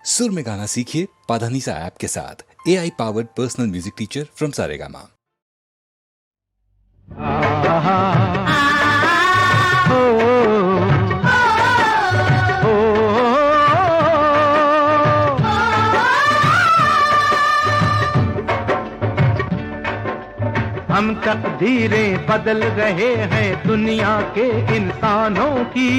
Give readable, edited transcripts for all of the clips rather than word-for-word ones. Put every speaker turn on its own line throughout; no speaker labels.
सुर में गाना सीखिए पाधानीसा ऐप के साथ। AI powered personal music teacher from Saregama.
हम तकदीरें बदल रहे हैं दुनिया के इंसानों की,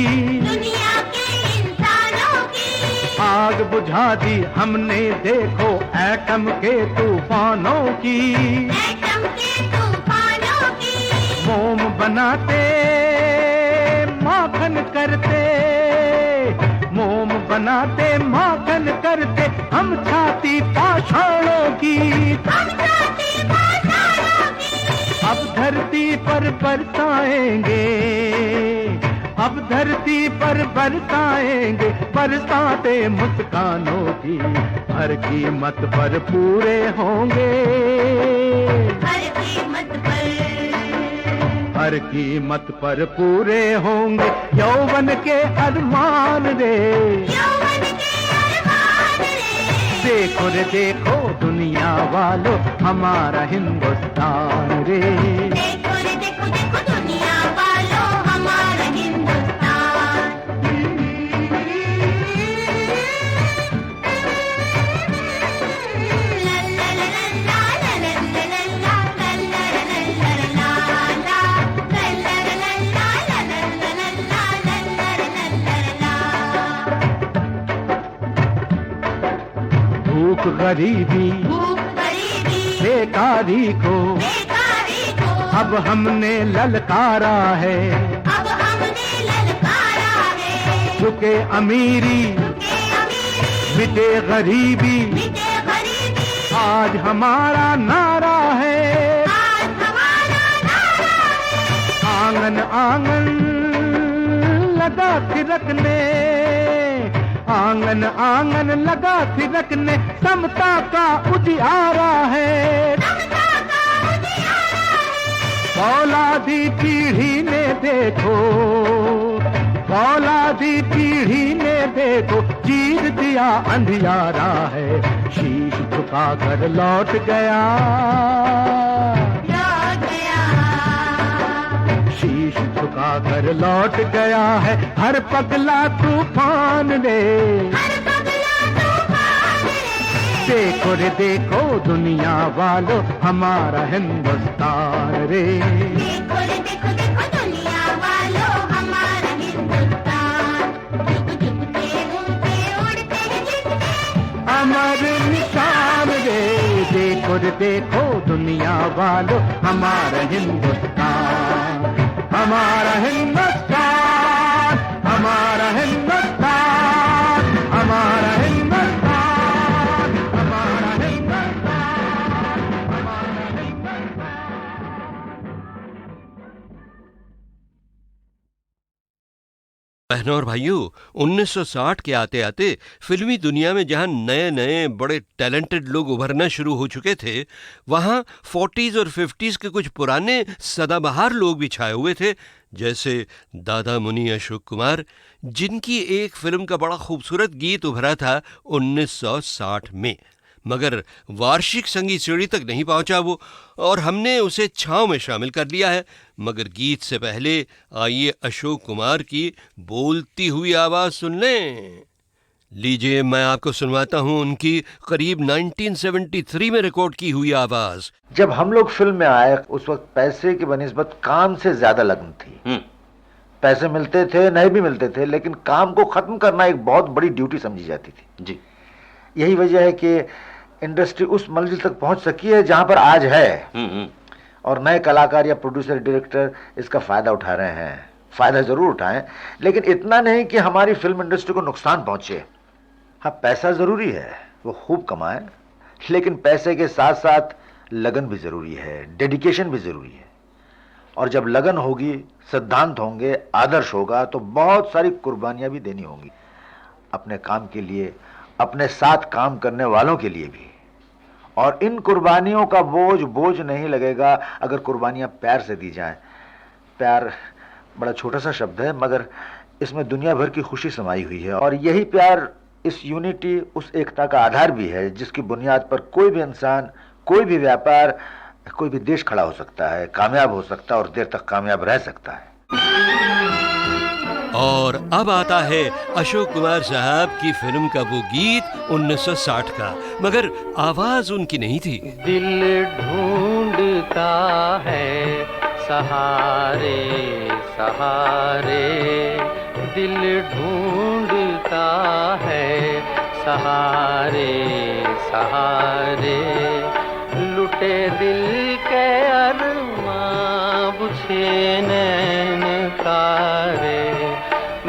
आग बुझा दी हमने देखो एटम के तूफानों की, मोम बनाते माखन करते, मोम बनाते माखन करते, हम छाती पाषाणों की, अब धरती पर बरसाएंगे, अब धरती पर बरसाएंगे बरसाते मुस्कानों की, हर कीमत पर पूरे होंगे, हर कीमत पर पूरे होंगे यौवन के अरमान रे, देखो रे देखो दुनिया वालों हमारा हिंदुस्तान रे,
देखो रे देखो देखो दुनिया वालों हमारा हिंदुस्तान। ला ला ला ला ला ला ला ला ला
भूख गरीबी बेकारी को अब हमने ललकारा है, झुके अमीरी मिटे गरीबी, आज हमारा नारा है, आंगन आंगन लगा थिरकने, आंगन आंगन लगा थिरकने, समता का उजियारा है, औलादी पीढ़ी ने देखो, औलादी पीढ़ी ने देखो चीर दिया अंधियारा है, शीश झुका कर लौट गया, शीश झुका कर लौट गया है हर पगला तूफान रे, देखो रे देखो दुनिया वालों हमारा हिंदुस्तान रे,
देखो रे देखो देखो दुनिया वालों हमारा हिंदुस्तान। झुकते उड़ते उड़ते जिसके
अमर निशान रे, देखो रे देखो दुनिया वालों हमारा हिंदुस्तान, हमारा हिंदुस्तान, हमारा हिंदुस्तान, हमारा हिंदुस्तान, हमारा हिंदुस्तान, हमारा हिंदुस्तान।
बहनों और भाइयों, 1960 के आते आते फिल्मी दुनिया में जहां नए नए बड़े टैलेंटेड लोग उभरना शुरू हो चुके थे, वहां 40s और 50s के कुछ पुराने सदाबहार लोग भी छाए हुए थे, जैसे दादा मुनि अशोक कुमार, जिनकी एक फिल्म का बड़ा खूबसूरत गीत उभरा था 1960 में, मगर वार्षिक संगीत सीढ़ी तक नहीं पहुंचा वो, और हमने उसे छांव में शामिल कर लिया है। मगर गीत से पहले आइए अशोक कुमार की बोलती हुई आवाज सुन लें। लीजिए मैं आपको सुनवाता हूं उनकी करीब 1973 में रिकॉर्ड की हुई आवाज।
जब हम लोग फिल्म में आए उस वक्त पैसे की बनिस्बत काम से ज्यादा लगन थी, पैसे मिलते थे नहीं भी मिलते थे, लेकिन काम को खत्म करना एक बहुत बड़ी ड्यूटी समझी जाती थी जी। यही वजह है कि इंडस्ट्री उस मंजिल तक पहुंच सकी है जहां पर आज है, और नए कलाकार या प्रोड्यूसर डायरेक्टर इसका फायदा उठा रहे हैं। फायदा जरूर उठाएं, लेकिन इतना नहीं कि हमारी फिल्म इंडस्ट्री को नुकसान पहुंचे। हाँ, पैसा जरूरी है, वो खूब कमाएं, लेकिन पैसे के साथ साथ लगन भी जरूरी है, डेडिकेशन भी जरूरी है। और जब लगन होगी, सिद्धांत होंगे, आदर्श होगा, तो बहुत सारी कुर्बानियां भी देनी होंगी अपने काम के लिए, अपने साथ काम करने वालों के लिए भी। और इन कुर्बानियों का बोझ नहीं लगेगा अगर कुर्बानियां प्यार से दी जाएं। प्यार बड़ा छोटा सा शब्द है, मगर इसमें दुनिया भर की खुशी समाई हुई है, और यही प्यार इस यूनिटी उस एकता का आधार भी है जिसकी बुनियाद पर कोई भी इंसान, कोई भी व्यापार, कोई भी देश खड़ा हो सकता है, कामयाब हो सकता है और देर तक कामयाब रह सकता है।
और अब आता है अशोक कुमार साहब की फिल्म का वो गीत 1960 का, मगर आवाज उनकी नहीं थी।
दिल ढूंढता है सहारे सहारे, दिल ढूंढता है सहारे सहारे, लुटे दिल के अरमां बुझे नैन तारे,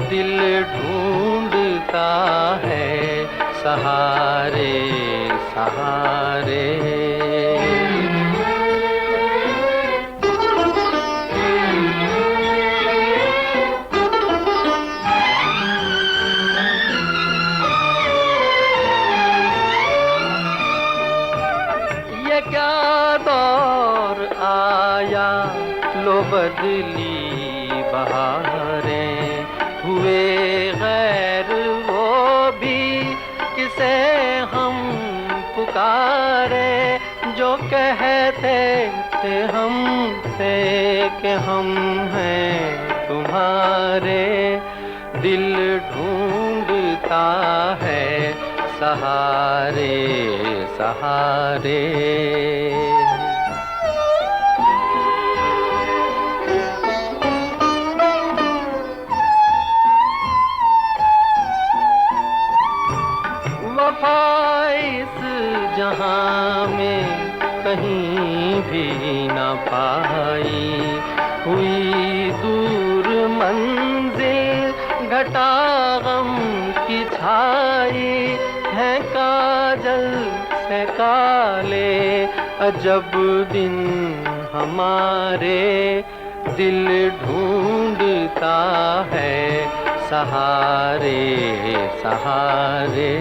दिल ढूंढता है सहारे सहारे। ये क्या दौर आया, लो बदली बहारें, हुए गैर वो भी किसे हम पुकारे, जो कहते थे हमसे कि हम हैं तुम्हारे, दिल ढूंढता है सहारे सहारे। वफा इस जहां में कहीं भी न पाई, हुई दूर मंजिल घटा गम की छाई, है काजल से काले अजब दिन हमारे, दिल ढूंढता है सहारे सहारे।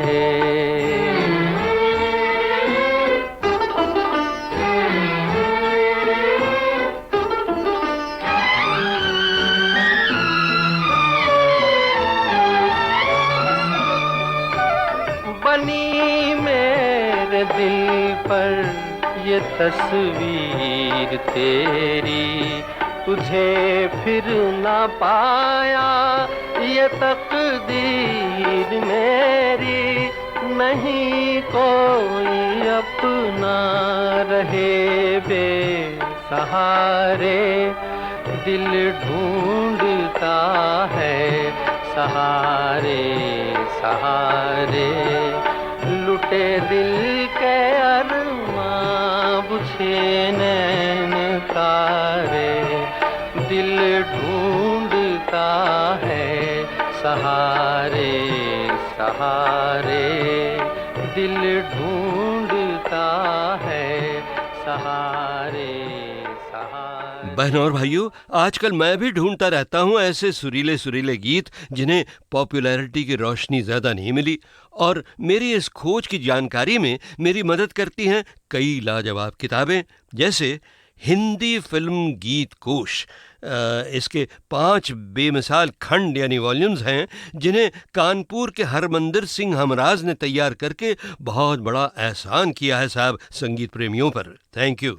बनी मेरे दिल पर ये तस्वीर तेरी, तुझे फिर ना पाया ये तकदीर मेरी, नहीं कोई अपना रहे बेसहारे, दिल ढूंढता है सहारे सहारे, लुटे दिल के अरमां बुझे नैन तारे, दिल ढूंढता है सहारे सहारे, दिल ढूंढता है सहारे सहारे।
बहनों और भाइयों, आजकल मैं भी ढूंढता रहता हूं ऐसे सुरीले सुरीले गीत जिन्हें पॉपुलैरिटी की रोशनी ज्यादा नहीं मिली, और मेरी इस खोज की जानकारी में मेरी मदद करती हैं कई लाजवाब किताबें, जैसे हिंदी फिल्म गीत कोश। इसके 5 बेमिसाल खंड यानी वॉल्यूम्स हैं जिन्हें कानपुर के हरमंदिर सिंह हमराज ने तैयार करके बहुत बड़ा एहसान किया है साहब संगीत प्रेमियों पर। Thank you.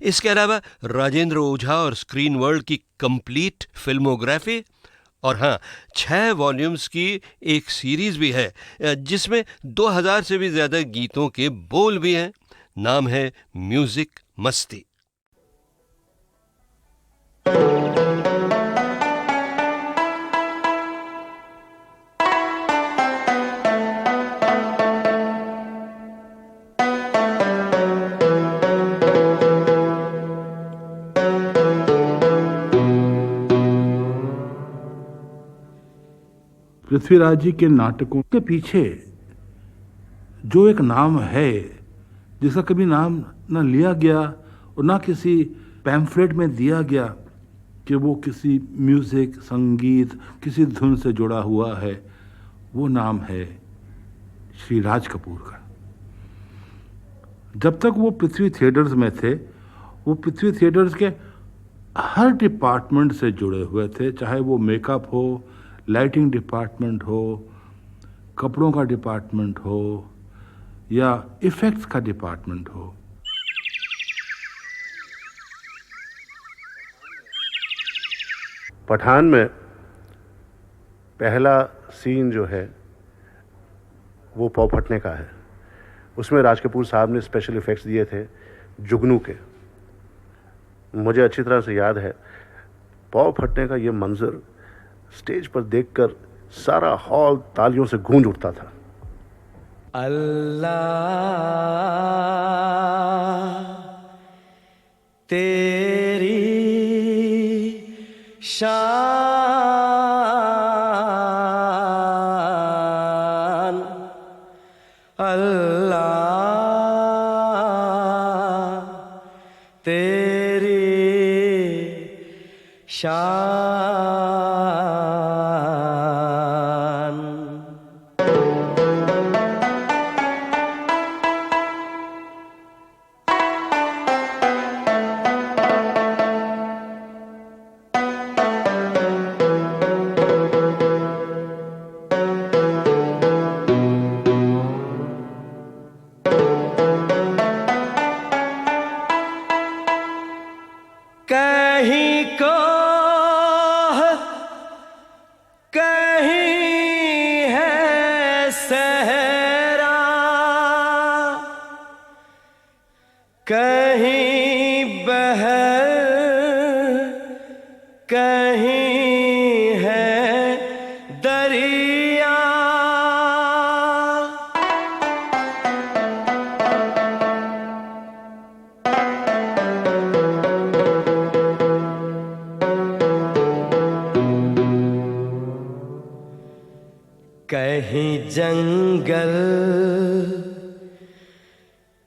इसके अलावा राजेंद्र ओझा और स्क्रीन वर्ल्ड की कंप्लीट फिल्मोग्राफी, और हाँ 6 वॉल्यूम्स की एक सीरीज भी है जिसमें 2000 से भी ज़्यादा गीतों के बोल भी हैं। नाम है म्यूजिक मस्ती।
पृथ्वीराज जी के नाटकों के पीछे जो एक नाम है जिसका कभी नाम न लिया गया और ना किसी पैम्फलेट में दिया गया कि वो किसी म्यूज़िक संगीत किसी धुन से जुड़ा हुआ है, वो नाम है श्री राज कपूर का। जब तक वो पृथ्वी थिएटर्स में थे, वो पृथ्वी थिएटर्स के हर डिपार्टमेंट से जुड़े हुए थे, चाहे वो मेकअप हो, लाइटिंग डिपार्टमेंट हो, कपड़ों का डिपार्टमेंट हो या इफेक्ट्स का डिपार्टमेंट हो,
पठान में पहला सीन जो है वो पौ फटने का है। उसमें राज कपूर साहब ने स्पेशल इफ़ेक्ट्स दिए थे जुगनू के। मुझे अच्छी तरह से याद है पौ फटने का ये मंजर स्टेज पर देखकर सारा हॉल तालियों से गूंज उठता था।
अल्लाह तेरी शान, अल्लाह तेरी शान। कहीं को कहीं है सहरा, कहीं बहर, कहीं है दरिया। कहीं जंगल,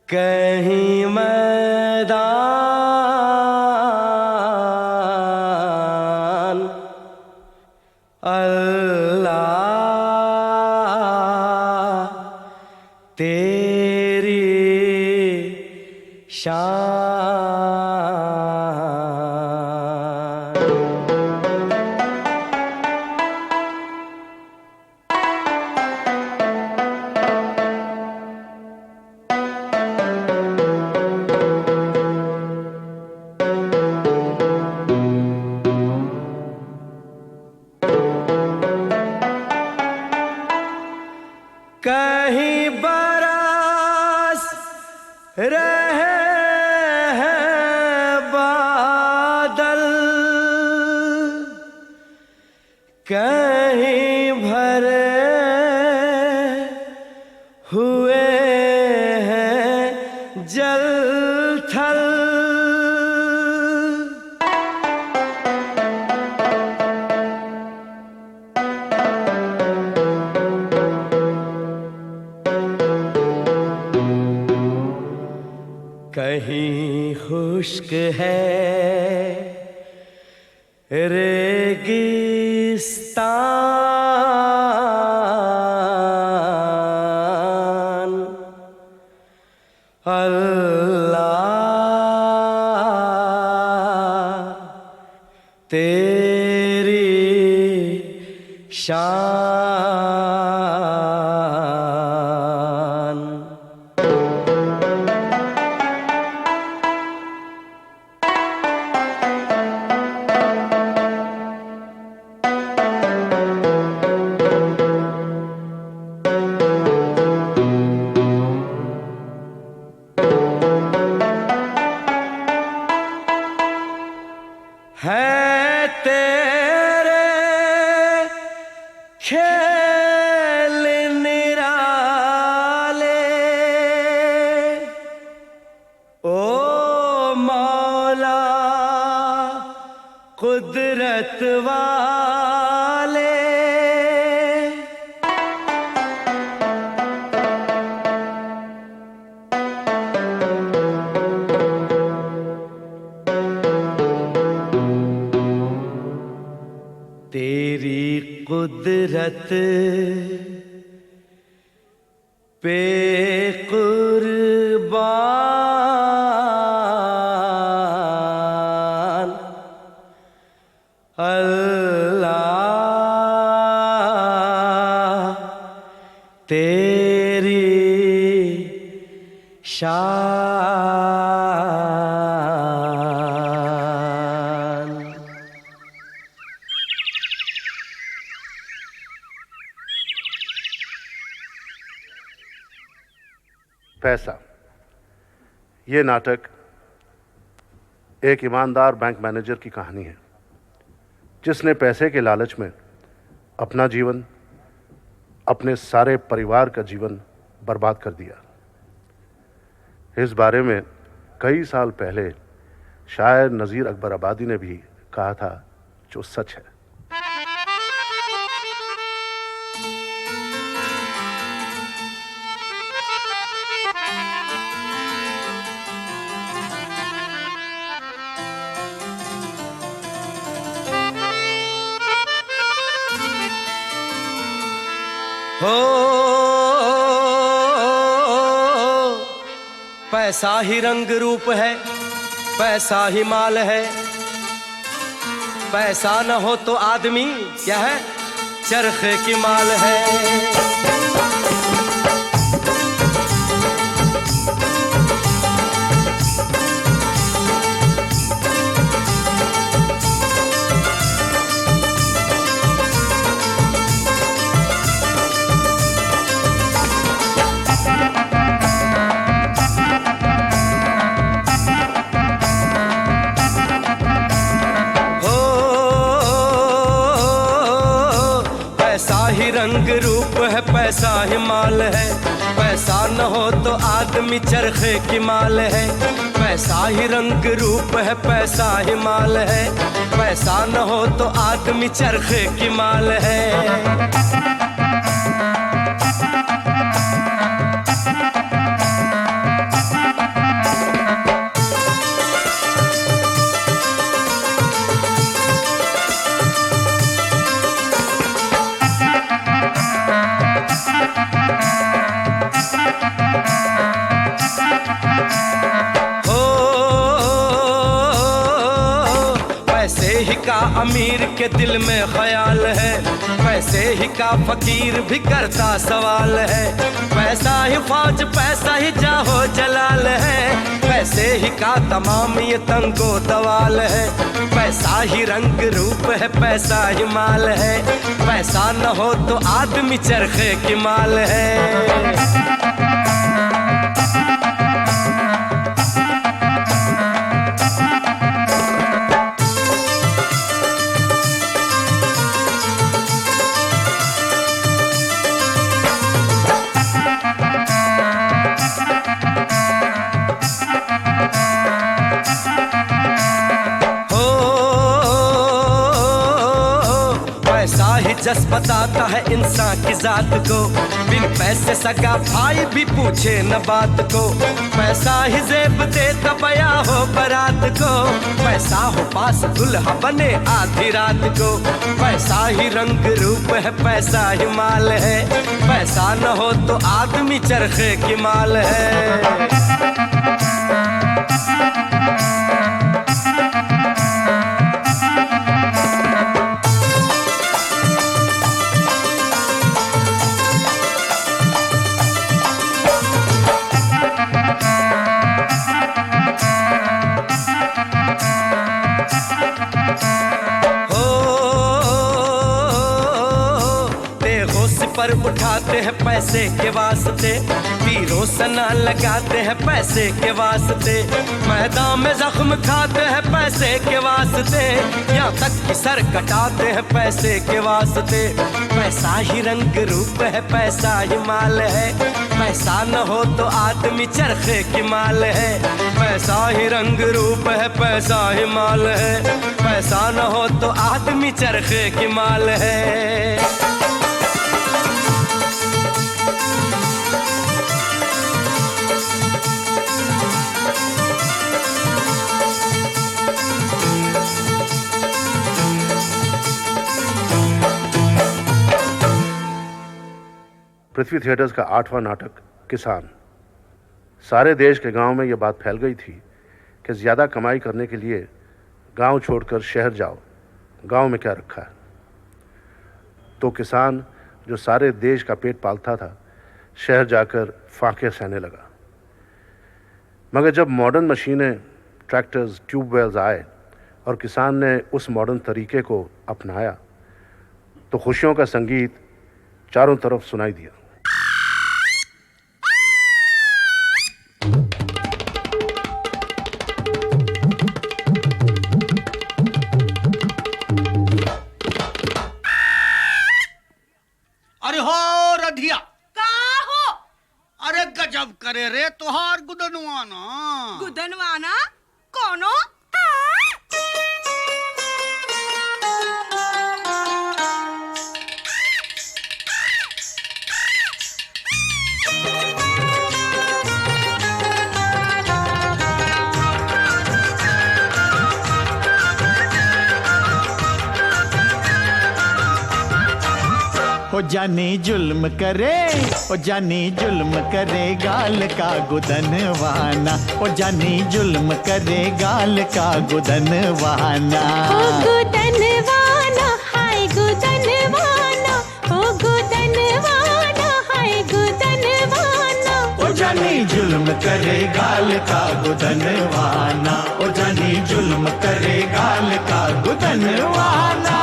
कहीं मैदान, अल्लाह तेरी शान। कहीं बरस रहे हैं बादल, कहीं भरे हुए हैं जल थल। कहीं खुश्क है रेगिस्तान, अल्लाह तेरी शान। है तेरे खेल निराले, ओ मौला कुदरत वाले। तेरी कुदरत पे कुर्बान, अल्लाह
शान।
पैसा। ये नाटक एक ईमानदार बैंक मैनेजर की कहानी है जिसने पैसे के लालच में अपना जीवन, अपने सारे परिवार का जीवन बर्बाद कर दिया। इस बारे में कई साल पहले शायर नज़ीर अकबर आबादी ने भी कहा था, जो सच है।
हो पैसा ही रंग रूप है, पैसा ही माल है। पैसा न हो तो आदमी क्या है, चरखे की माल है। रंग रूप है, पैसा ही माल है। पैसा न हो तो आदमी चरखे की माल है। पैसा ही रंग रूप है, पैसा ही माल है। पैसा न हो तो आदमी चरखे की माल है। का अमीर के दिल में ख्याल है, पैसे ही का फकीर भी करता सवाल है। पैसा ही फौज, पैसा ही जाहो जलाल है। पैसे ही का तमाम ये तंगो दवाल है। पैसा ही रंग रूप है, पैसा ही माल है। पैसा न हो तो आदमी चरखे की माल है। जस बताता है इंसान की जात को, बिन पैसे सगा भाई भी पूछे न बात को। पैसा ही जेब देता बया हो बारात को। पैसा हो पास दुल्हा बने आधी रात को। पैसा ही रंग रूप है, पैसा ही माल है। पैसा न हो तो आदमी चरखे की माल है। पर उठाते हैं पैसे के वास्ते, तीरों सना लगाते हैं पैसे के वास्ते। मैदान में जख्म खाते हैं पैसे के वास्ते, यहाँ तक कि सर कटाते हैं पैसे के वास्ते। पैसा ही रंग रूप है, पैसा ही माल है। पैसा न हो तो आदमी चरखे की माल है। पैसा ही रंग रूप है, पैसा ही माल है। पैसा न हो तो आदमी चरखे की माल है।
पृथ्वी थिएटर्स का 8वां नाटक किसान। सारे देश के गांव में यह बात फैल गई थी कि ज़्यादा कमाई करने के लिए गांव छोड़कर शहर जाओ, गांव में क्या रखा है। तो किसान जो सारे देश का पेट पालता था, शहर जाकर फाके सहने लगा। मगर जब मॉडर्न मशीनें, ट्रैक्टर्स, ट्यूबवेल्स आए और किसान ने उस मॉडर्न तरीके को अपनाया तो खुशियों का संगीत चारों तरफ सुनाई दिया।
अरे हो रधिया
का हो?
अरे गजब करे रे तुहार गुदनवाना।
गुदनवाना कोनो?
हो जानी जुल्म करे, हो जानी जुल्म करे गाल का गुदनवाना, हो जानी जुल्म करे गाल का गुदनवाना।
ओ गुदनवाना हाय गुदनवाना, ओ गुदनवाना हाय गुदनवाना।
हो जानी जुल्म करे गाल का गुदनवाना, हो जानी जुल्म करे गाल का गुदनवाना।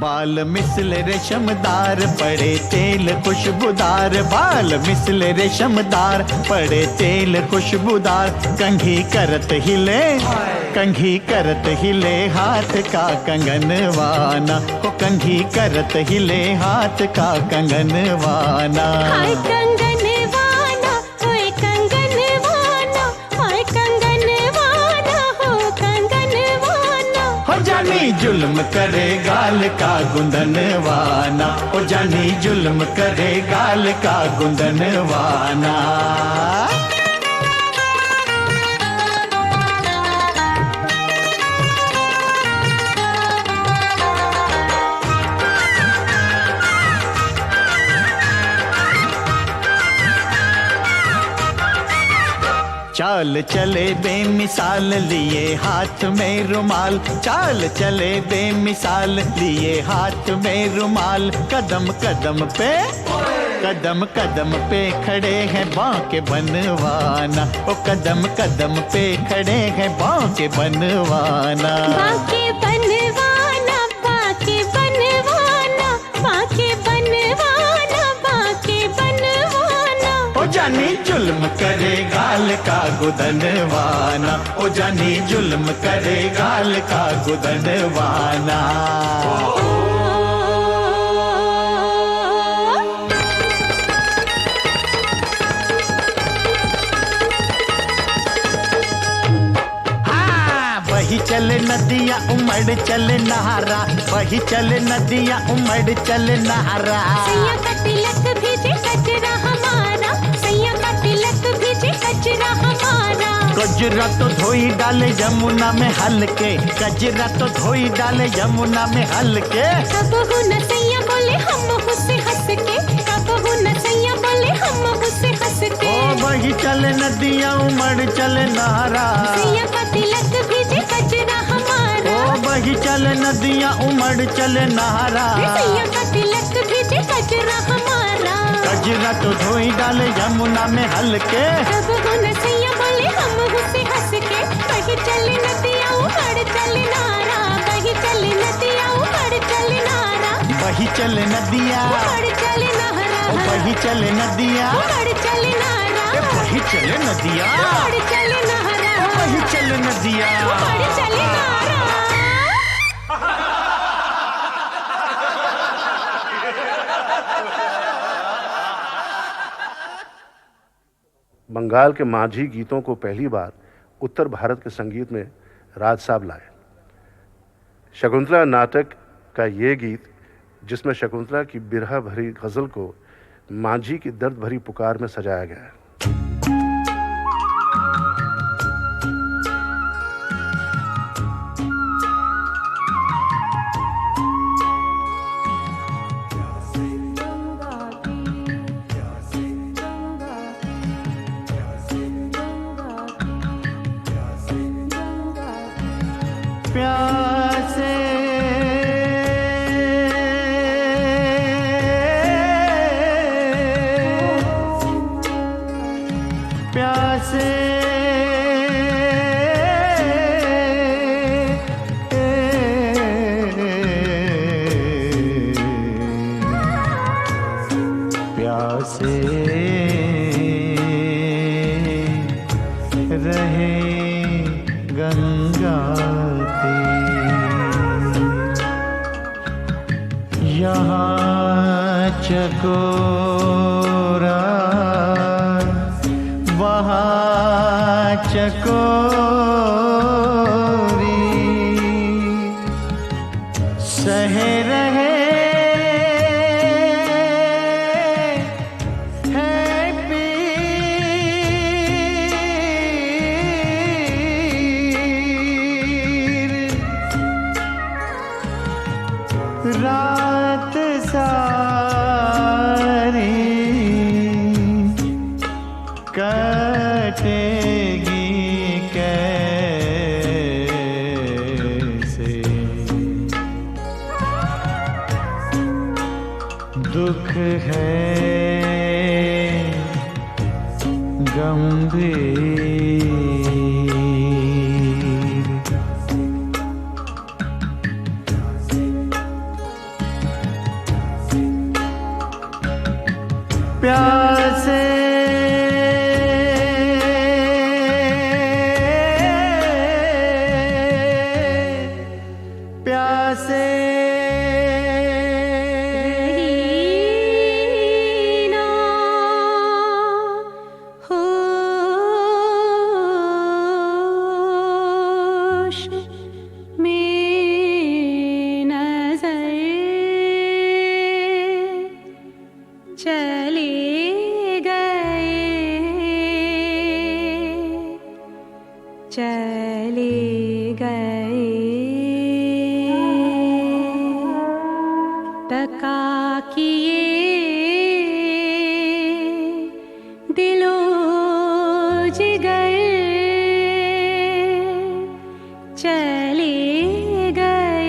बाल मिसल रेशमदार पड़े तेल खुशबूदार, बाल मिसल रेशमदार पड़े तेल खुशबूदार। कंघी करत हिले, कंघी करत हिले हाथ का कंगनवाना, हो कंघी करत हिले हाथ का कंगनवाना।
हाय कंगनवाना होय कंगनवाना, हाय कंगनवाना हो कंगनवाना।
हो जानी जुल्म करे गाल का गुंदनवाना, हो जानी जुल्म करे गाल का गुंदनवाना। चाल चले बेमिसाल लिए हाथ में रुमाल, चाल चले बेमिसाल लिए हाथ में रुमाल। कदम कदम पे, कदम कदम पे खड़े हैं बांके बनवाना, ओ कदम कदम पे खड़े हैं बांके बनवाना।
बांके बनवाना, बांके बनवाना, बांके बनवाना, बांके बनवाना।
ओ जानी जुल्म करे गाल का गुदनवाना, ओ जानी जुल्म करे गाल का गुदनवाना। वही चले नदियाँ उमड़ चले नहारा, वही चले नदियाँ उमड़ चले नहारा।
सैया का तिलक भीजे कचरा हमारा, सैया का तिलक भीजे कचरा हमारा।
गजरा तो धोई डाले यमुना में हल्के, गजरा तो धोई डाले यमुना में हल्के।
कब हूँ न सैया बोले हम उससे हंस के, कब हूँ न सैया बोले हम उससे हंस के।
ओ वही चले नदियाँ उमड़ चले नहारा,
सैया का तिलक भीजे कचरा हमारा।
ओ वही चले नदियाँ उमड़ चले नहारा।
सैया का तिलक भीजे कचरा हमारा।
गजरा तो धोई डाले यमुना में हल्के।
कब हूँ न सैया बोले हम उससे हंस के। वही चले नदियाँ उमड़ चले नारा, वही चले नदियाँ उमड़ चले नारा।
वही चले नदियाँ
उमड़ चले नारा,
वही चले नदियाँ
उमड़ चले नारा।
वही चले नदियाँ
उमड़ चले नारा,
वही चले नदियाँ
उमड़ चले नारा।
बंगाल के माझी गीतों को पहली बार उत्तर भारत के संगीत में राज साहब लाए। शकुंतला नाटक का ये गीत, जिसमें शकुंतला की बिरहा भरी गज़ल को माझी की दर्द भरी पुकार में सजाया गया है।
प्यासे प्यासे प्यासे रहे गंगा यहाँ चकोरा वहाँ चकोरी सहे रहे रात सारी कटेगी कैसे दुख है गंभीर प्यासे प्यासे
रहीना होश में नजर चले गए तका किए दिलो जिगर चले गए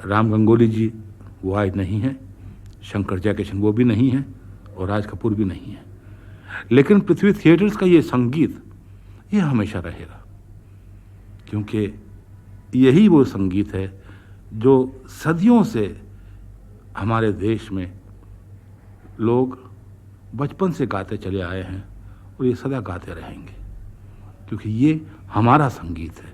राम गंगोली जी वो आज नहीं है, शंकर जयकिशन वो भी नहीं है, और राज कपूर भी नहीं है, लेकिन पृथ्वी थिएटर्स का ये संगीत ये हमेशा रहेगा, क्योंकि यही वो संगीत है जो सदियों से हमारे देश में लोग बचपन से गाते चले आए हैं और ये सदा गाते रहेंगे, क्योंकि ये हमारा संगीत है।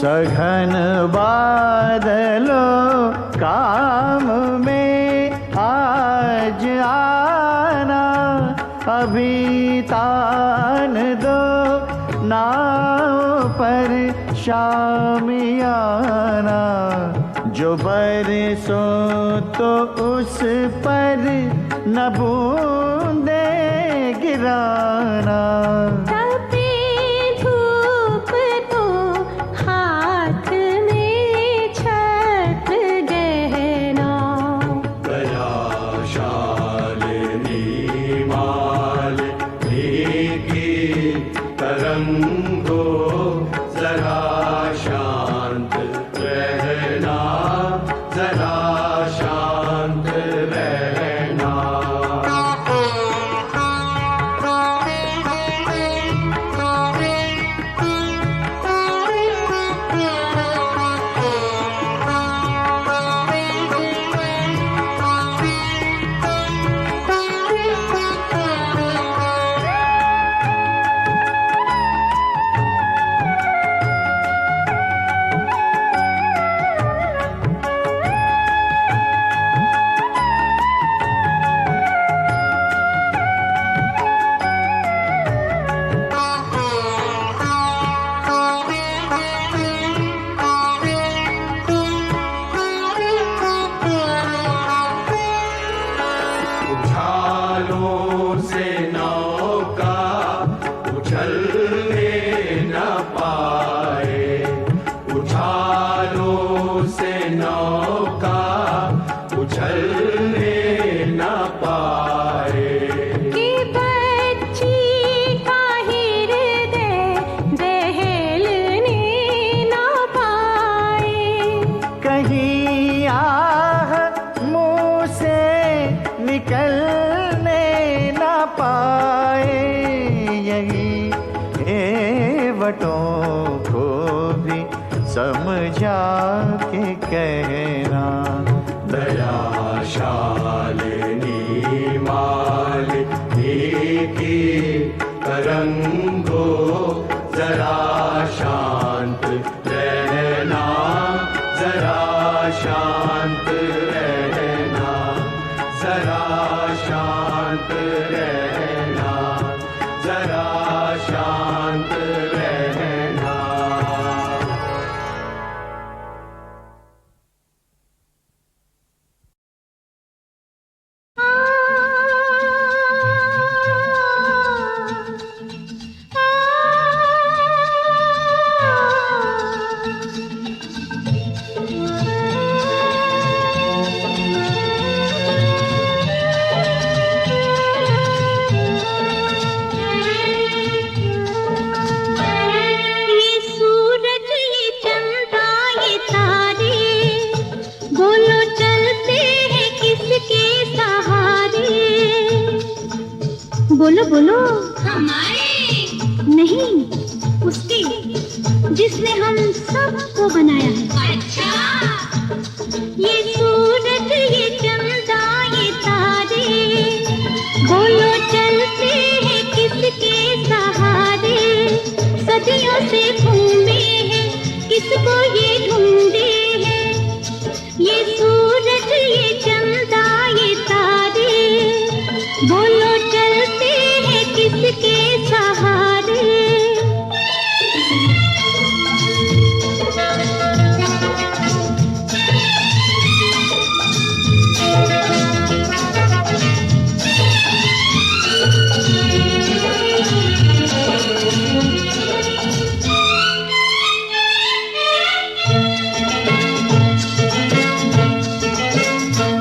सघन बादलों काम में आज आना, अभी तान दो नाव पर शामियाना, जो बरसों तो उस पर न बूंदे गिराना। समझा के कहना।
दया शालिनी मालिनी की तरंगो जरा शांत रहना, जरा शांत रहना, जरा शांत रहना, जरा शांत रहना।
बोलो बोलो, हमारे नहीं, उसके जिसने हम सबको बनाया है। अच्छा, ये सूरज, ये चंदा, ये तारे, बोलो चलते हैं किसके सहारे। किसको ये ढूंढे हैं, ये सूरज ये चंदा ये तारे, बोलो चलते हैं किसके सहारे।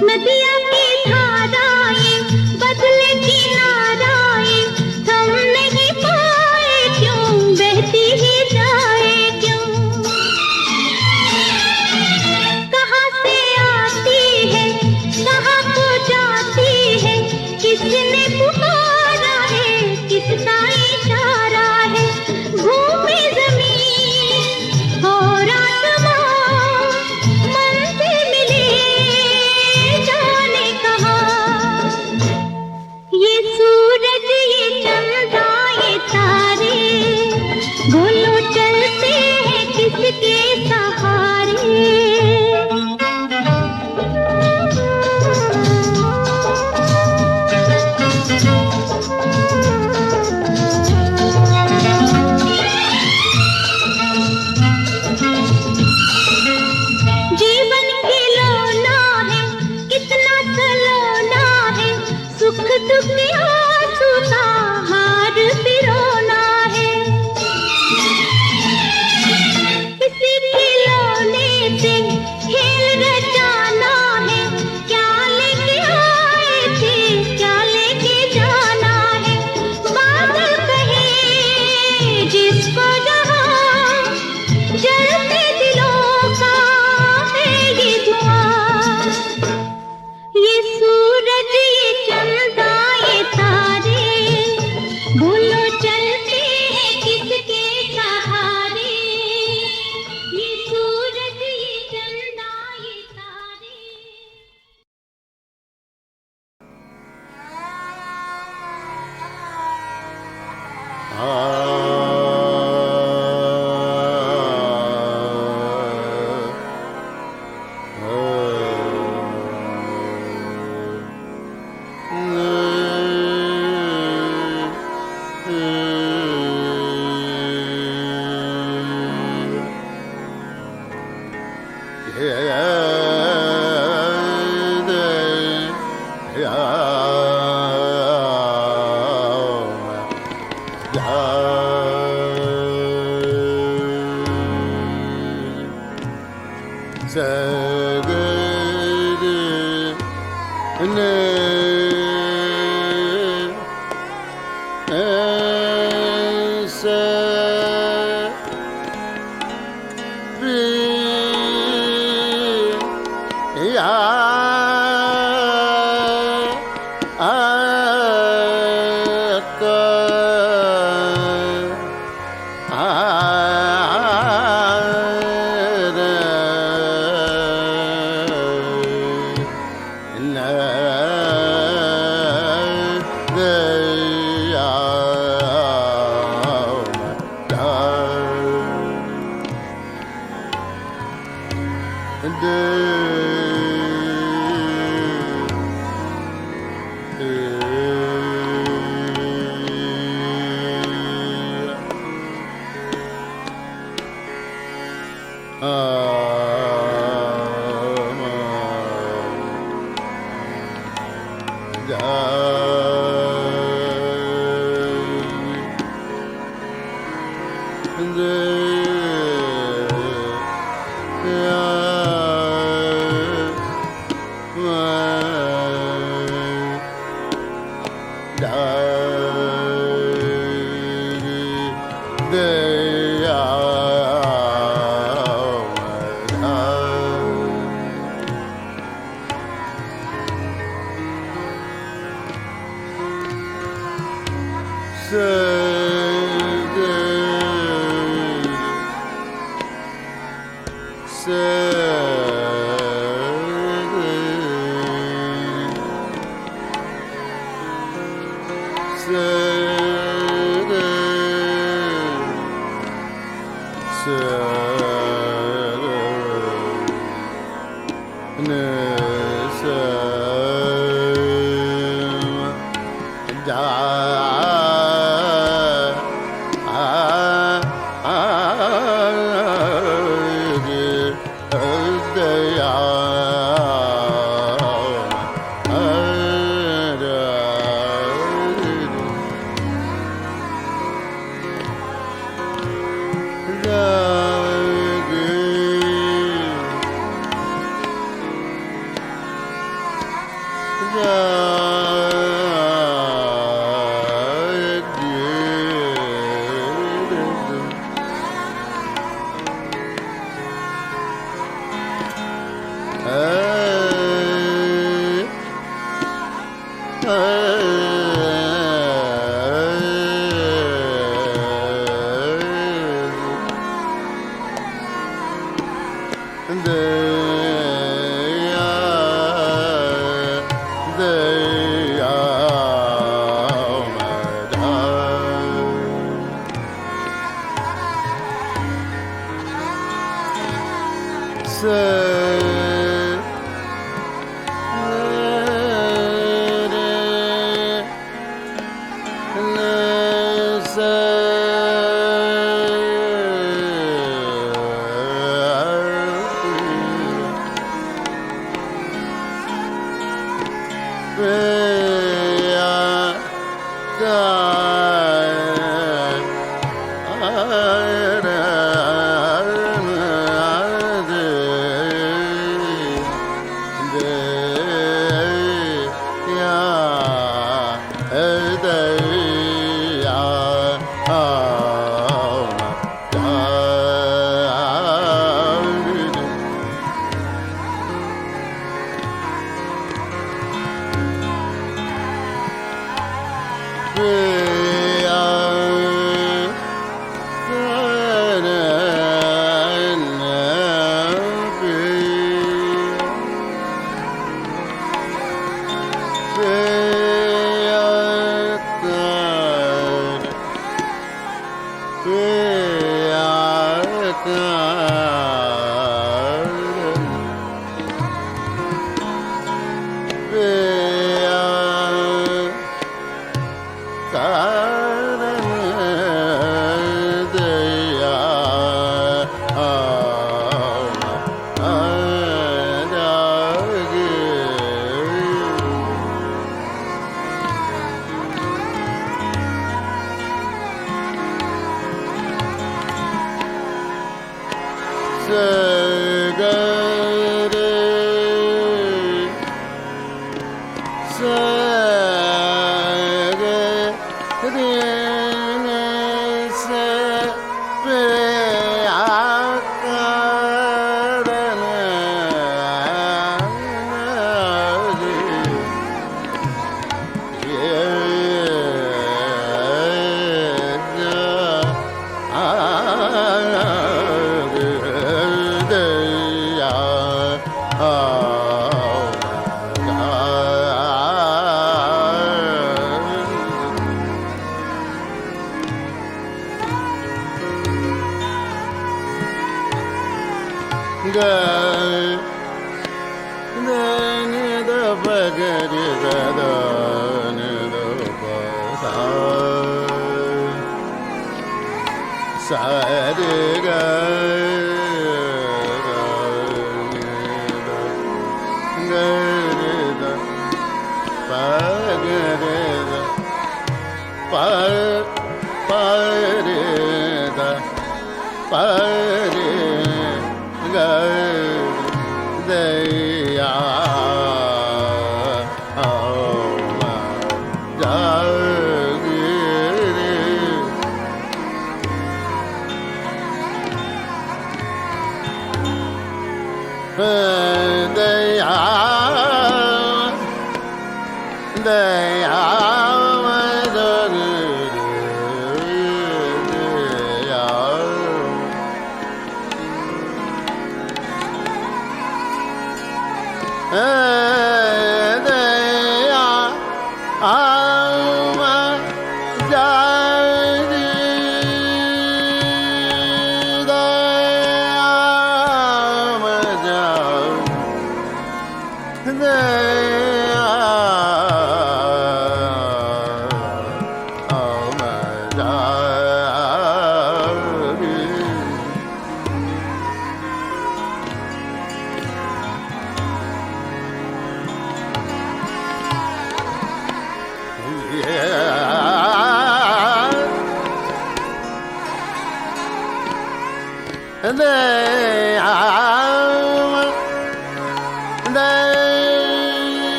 नदिया की धाराएं बदले किनाराएं, थम नहीं पाए क्यों, बहती ही जाए क्यों। कहाँ से आती है कहाँ को जाती है, किसने पुकारा है किसका इशारा है। घूमे जमीन और आसमां, मंजिल मिले जाने कहाँ। ये सूरज ये चंदा ये तारे, बोलो चलते हैं किसके सहारे। जीवन खिलौना है कितना सलोना है, सुख दुख आंसू का हार पिरोना है। इसी खिलौने से खेल रचाना है, क्या लेके आए थे क्या लेके जाना है। बादल कहे जिसको जहां, जलते दिलों का है ये धुआं। ये सूरज ये चंदा ये तारे, बोलो चलते हैं किसके सहारे। ये सूरज ये चंदा ये तारे।
Sir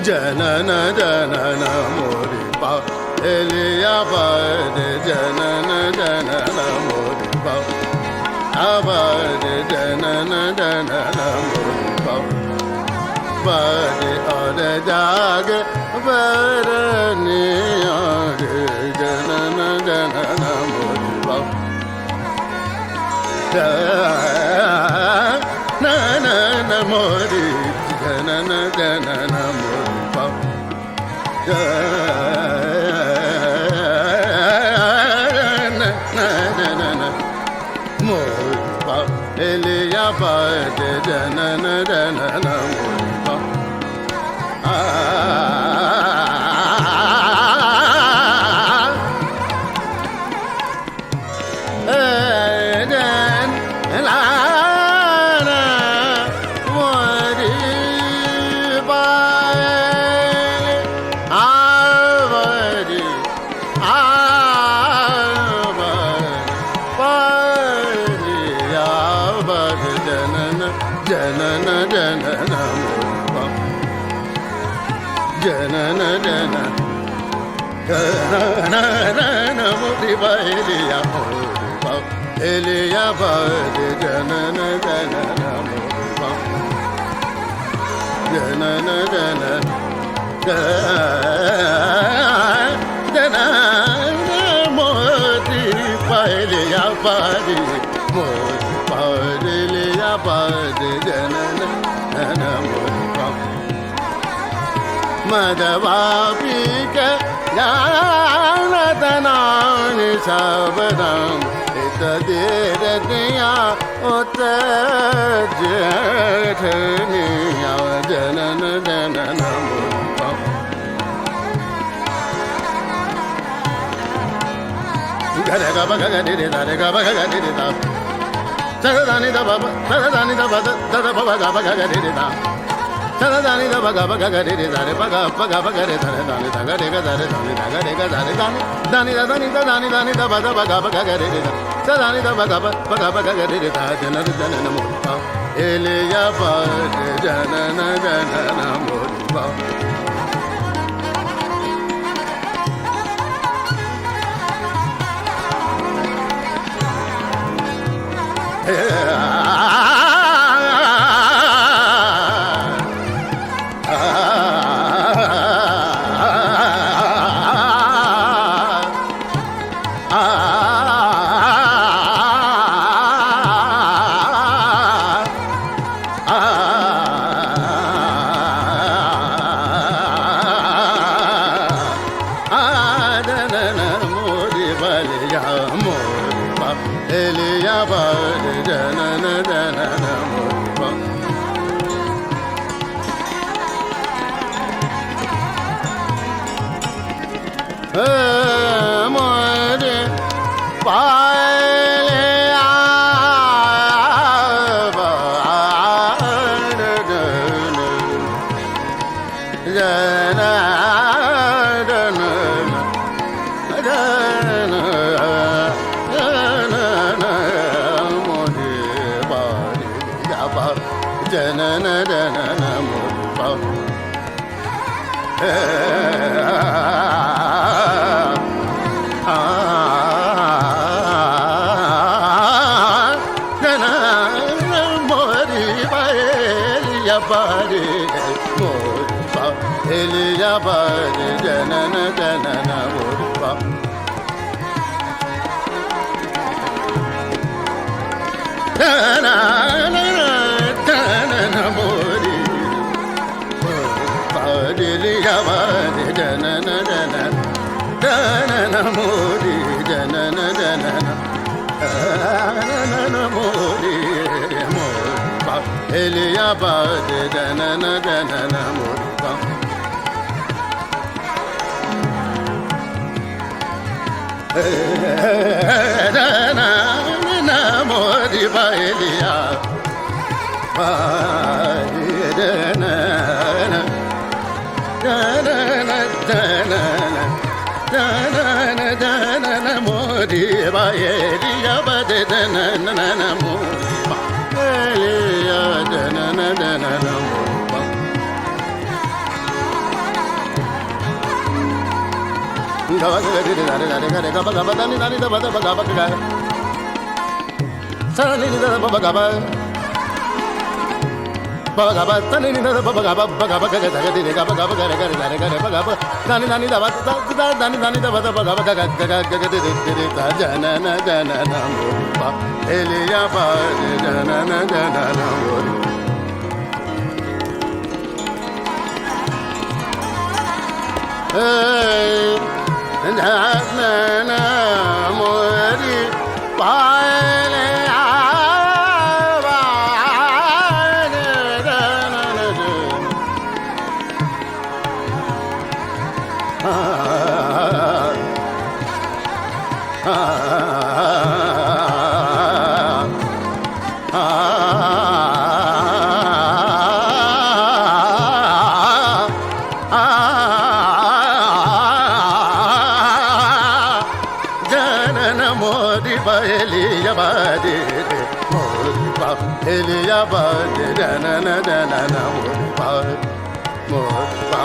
जनन जनन मोरी पा एलिया बद जनन जनन मोरी पा अबद जनन जनन मोरी पा बद और जाग बरनिया जनन जनन मोरी पा जनन मोरी जनन जनन मोरी पा जनन मोरी पा एलिया बद जनन जनन मोरी पा Hari जनन जन जनन मोरी बालिया मोरी बालिया बाज जनन जनन मोरी जनन जन जनन मोरी बालिया बाज मोरी बालिया बाज जनन जनन मोरी मदवापिक जानतनानि सबदं इतदेरदया उत जेठनिया जनन जनन मोरिपा गरे गब गरे रे रे गब गरे रे दा सदानि दा बाबा सदानि दा बाबा दा बाबा गब गरे रे दा सदानि दा बाबा गब गरे रे दा रे बाबा गब गरे दा रे दानि दा गरे गा दा रे दानि दा गरे गा दा रे दानि दानि दा दानि दा दानि दानि दा बाबा गब गरे रे दा सदानि दा बाबा गरे रे दा जनन जनन मोरिपा एलिया बाज जनन जनन मोरिपा जनन जनन मोरिपा जनन मोरी बालिया बाज जनन जनन जनन मोरी जनन जनन जनन मोरी मोरिपा एलिया बाज जनन जनन मोरिपा मोरी बालिया जनन जनन जनन जनन जनन मोरी बालिया बद जनन मोरिया जनन जनन गब गरे रे रे रे गब गब दानि दानि दा बद गब गा सनि नि दा बब गब गब तनि नि दा बब गब गब गा गा गा रे गब गब गरे गरे रे गरे गब दानि दानि दा बद दानि दानि दा बद गब गा गा गा गा रे दा जनन जनन मोरिपा एलिया बाज जनन जनन मोरिपा जनन मोरी बालिया बाज जनन एलिया बाजे मोरिपा एलिया बाजे जनन जनन मोरिपा मोरिपा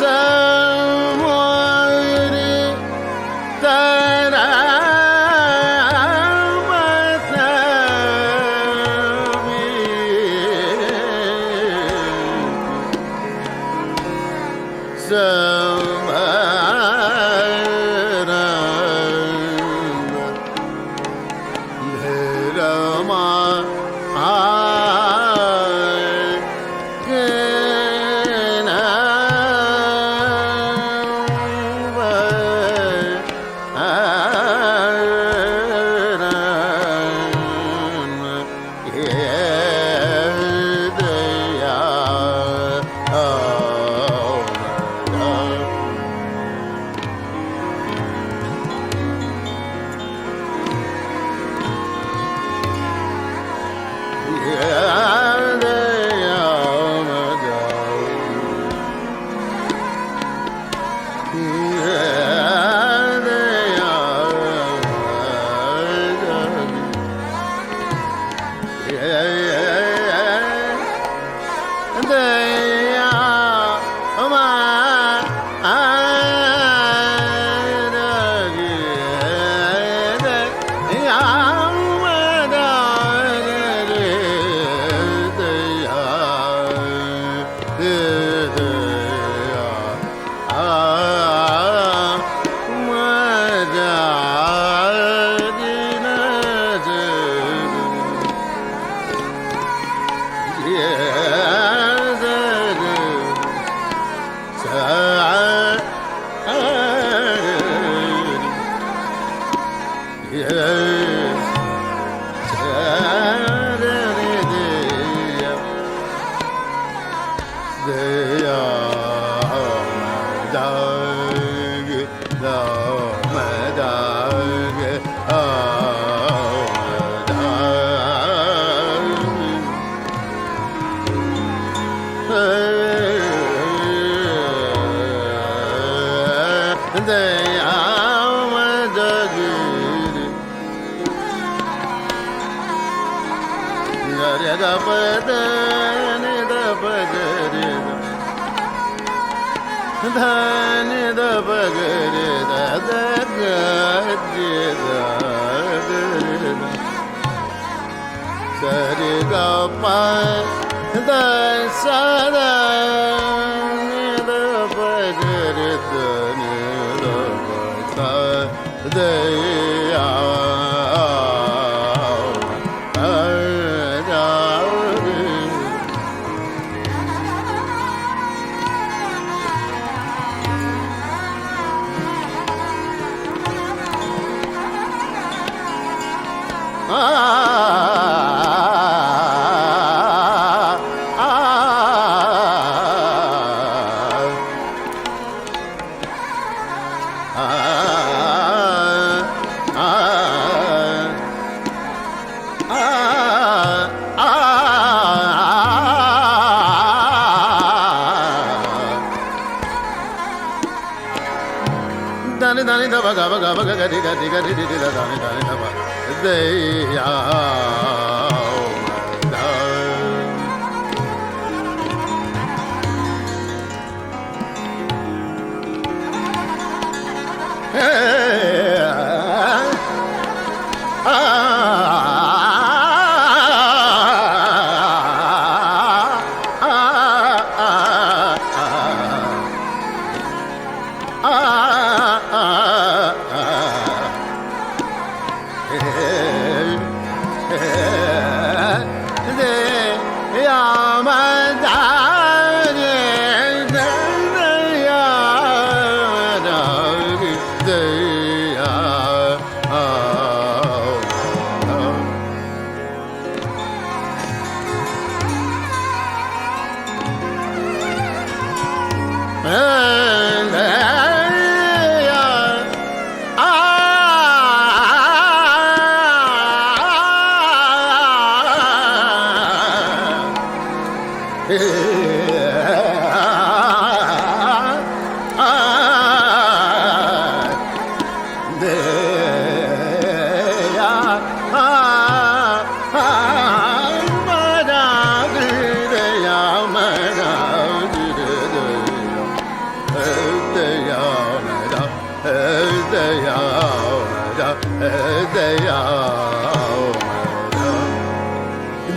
sa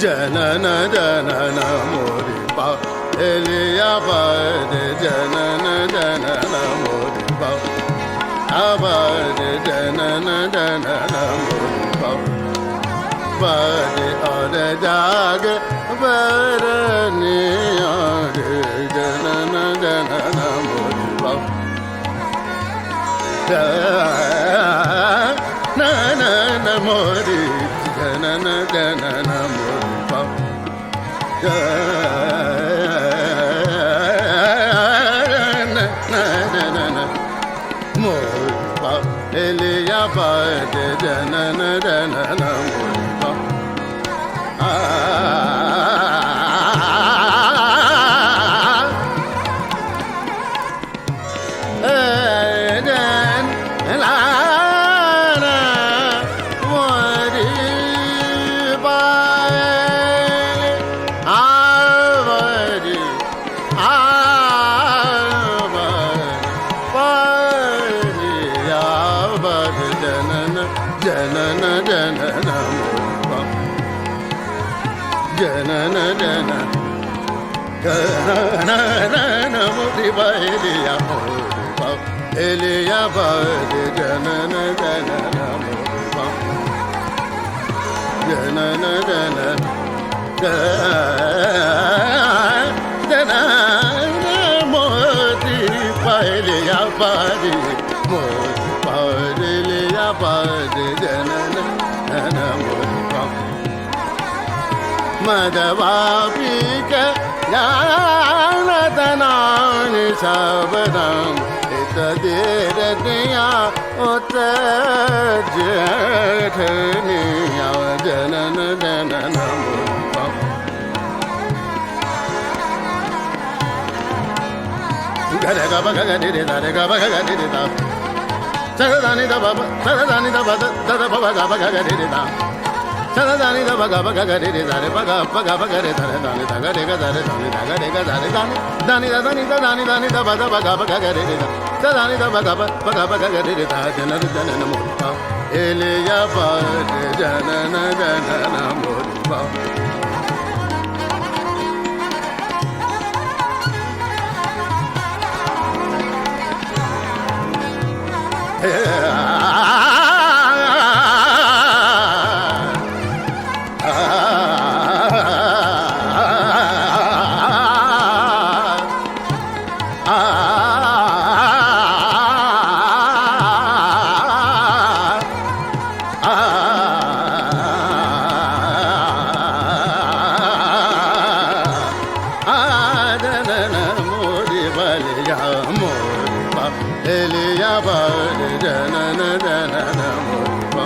जनन जनन मोरी पा एलिया बद जनन जनन मोरी पा अबद जनन जनन मोरी पा बद और जाग बरनिया जनन जनन मोरी पा नन मोरी जनन जनन मोरी पा मोरी पा एलिया बद जनन जनन मोरी पा जनन जनन जनन मोरिपा जनन जनन जनन मोरिपा एलिया बाद जनन जनन मोरिपा जनन जनन जनन मोरिपा एलिया बाद मोरिपा एलिया बाद जनन जनन मोरिपा मदवापिक जानतनानि सबदम् इतदेरनिया उत जेठनिया जनन जनन मोरिपा गरे ग ब ग रे रे रे ग ब ग रे रे दा सरदानी दा बाबा सरदानी दा बद द द ब ग ब ग रे रे दा सरदानी दा ब ग ब ग रे रे दा रे ब ग रे दा रे दानी दा ग रे ग दा रे दानी दा ग रे ग दा रे दानी दानी दा दानी दा दानी दानी दा ब द ब ग रे रे दा सरदानी दा ब ग रे रे दा जनन जनन मोरिपा एलिया बाद जनन जनन मोरिपा जनन जनन मोरिपा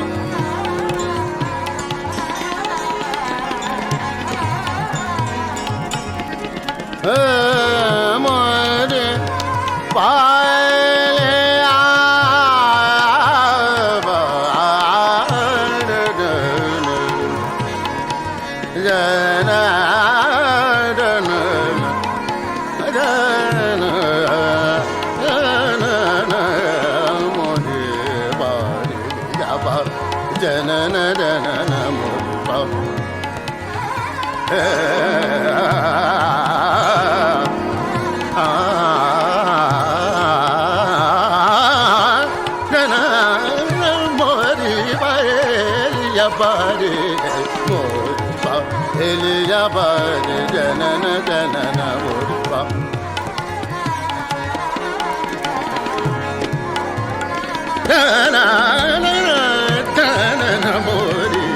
जनन मोरिपा एलिया बाद मोरिपा एलिया बाद जनन जनन मोरिपा जनन जनन मोरी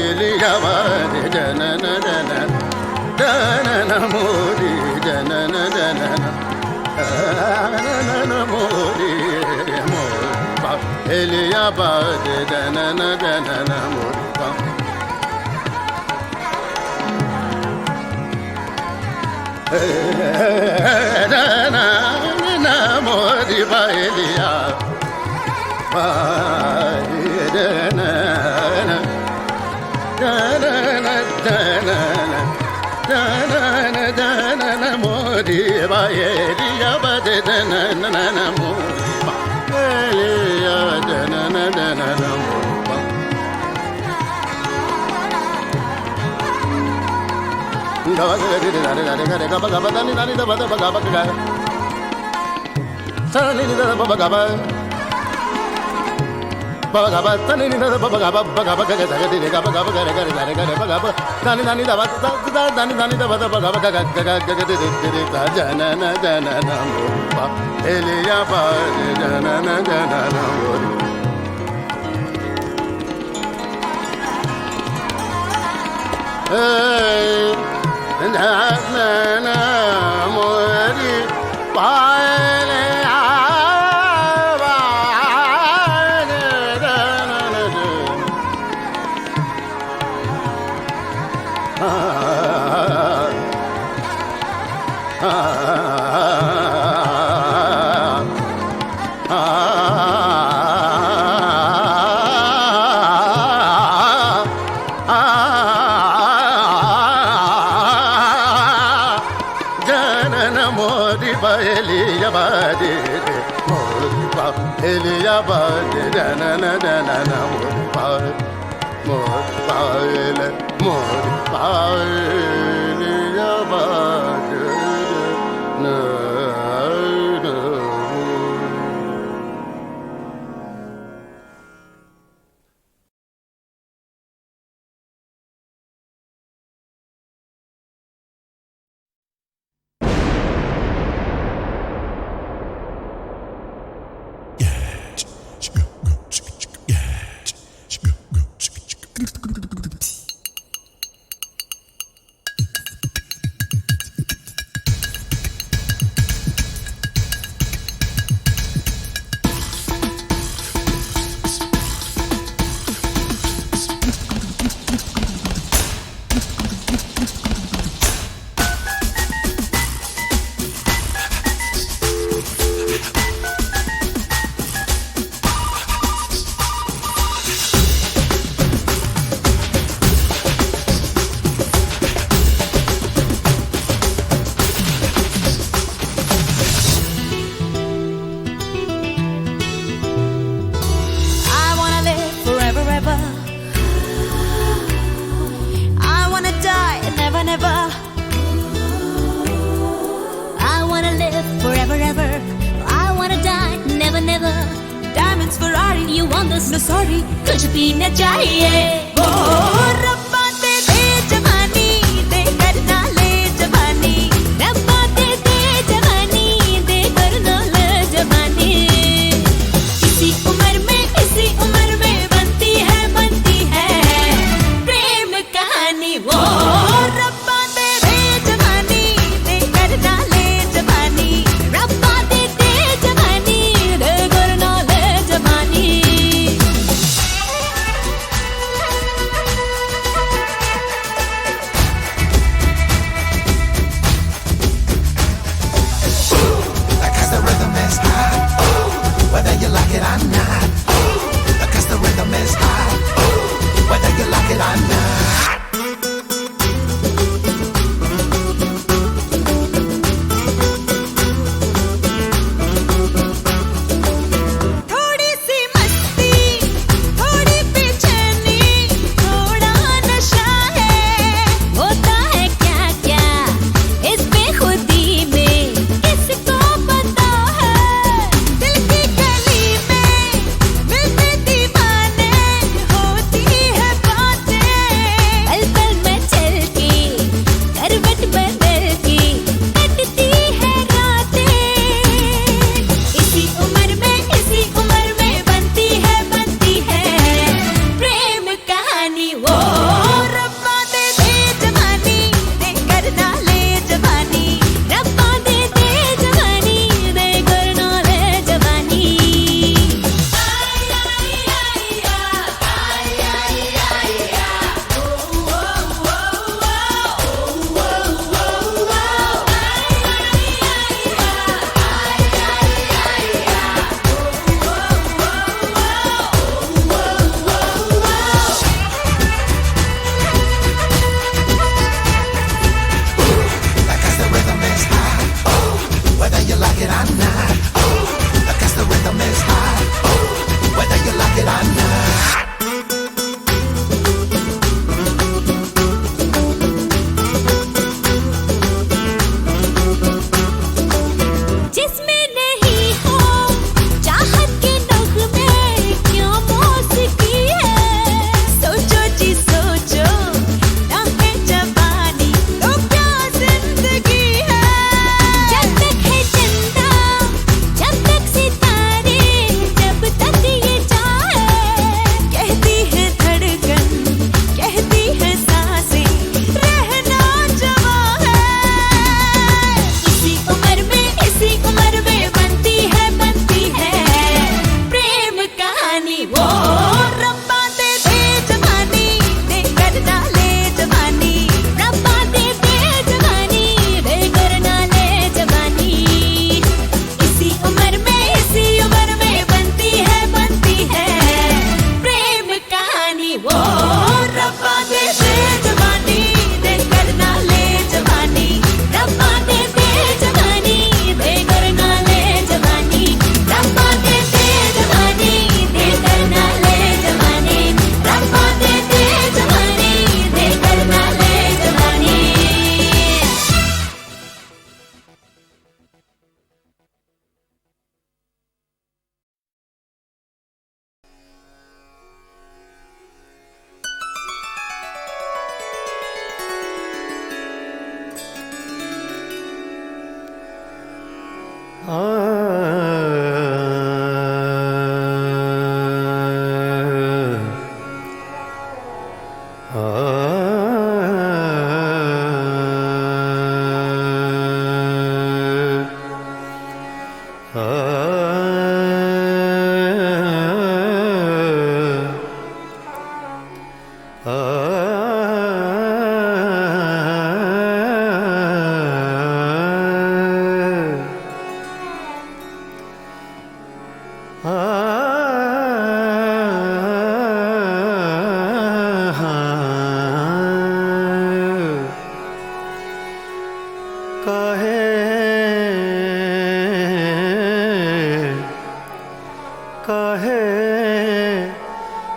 एलिया बाद जनन जनन जनन मोरी जनन जनन जनन मोरी मोरिपा एलिया बाद जनन जनन मोरिपा जनन मोरिपा एलिया जनन जनन जनन जनन जनन मोरिपा एलिया बाद जनन मोरिपा एलिया जनन जनन मोरिपा गब ग रे रे रे रे रे गब गब दानी दानी द ब द ब गब ग सनी नि द ब ब गब ब गब सनी नि द ब ब गब ब गब ग ग ग रे गब गब ग रे ग रे ग रे ब गब दानी दानी द ब द दानी दानी द ब द ब गब ग ग ग ग ग रे रे ता जनन जनन मोरिपा एलिया बाद जनन जनन मोरिपा जनन मोरिपा एलिया बाद जनन मोरिपा एलिया बाद मोरिपा पायलिया बाजे जनन जनन मोर पायल पायलिया बाजे
No sorry, कुछ भी न चाहिए वो रब्बा दे दे जवानी दे करना ले जवानी रब्बा दे दे जवानी दे करना ले जवानी इसी उम्र में बनती है प्रेम कहानी वो रब्बा दे दे जवानी दे करना ले जवानी रब्बा दे दे जवानी दे करना ले जवानी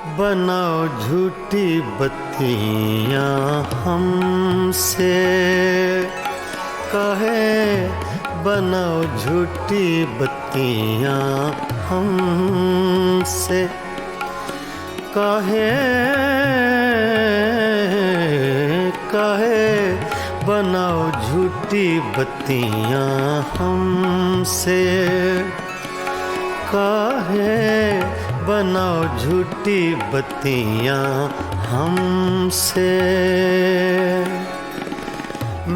बनाओ झूठी बत्तियां हमसे, कहे बनाओ झूठी बत्तियां हमसे, कहे बनाओ झूठी बत्तियां हमसे, कहे बनाओ झूठी बत्तियां हमसे।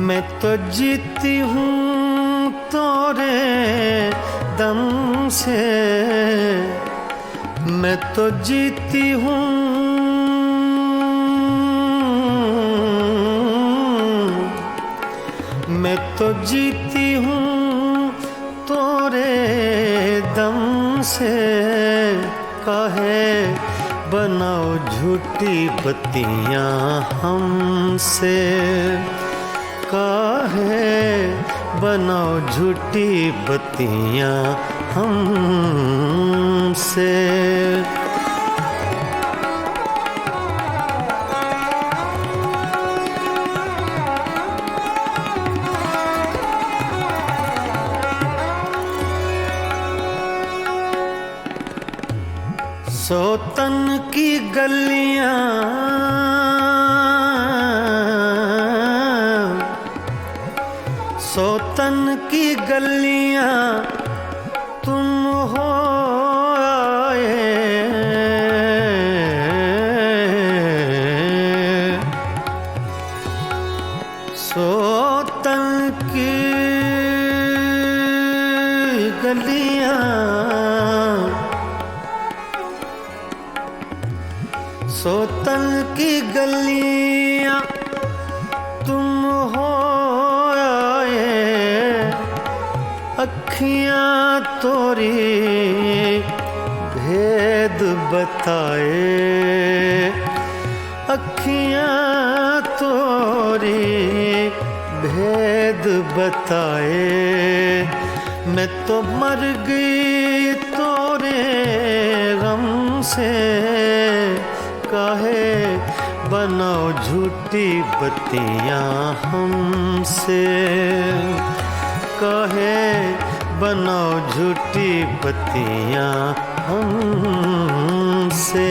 मैं तो जीती हूँ तोरे दम से, मैं तो जीती हूँ, मैं तो जीती हूँ तोरे दम से, कहे बनाओ झूठी बत्तियां हमसे, कहे बनाओ झूठी बत्तियां हमसे। सोतन की गलियां, सोतन की गलियां तुम हो आए, सोतन की गलियां, सोतन की गलियां तुम हो आए, अखियां तोरी भेद बताए, अखियां तोरी भेद बताए। मैं तो मर गई तोरे गम से, कहे बनाओ झूठी बत्तियां हमसे, कहे बनाओ झूठी बत्तियां हमसे।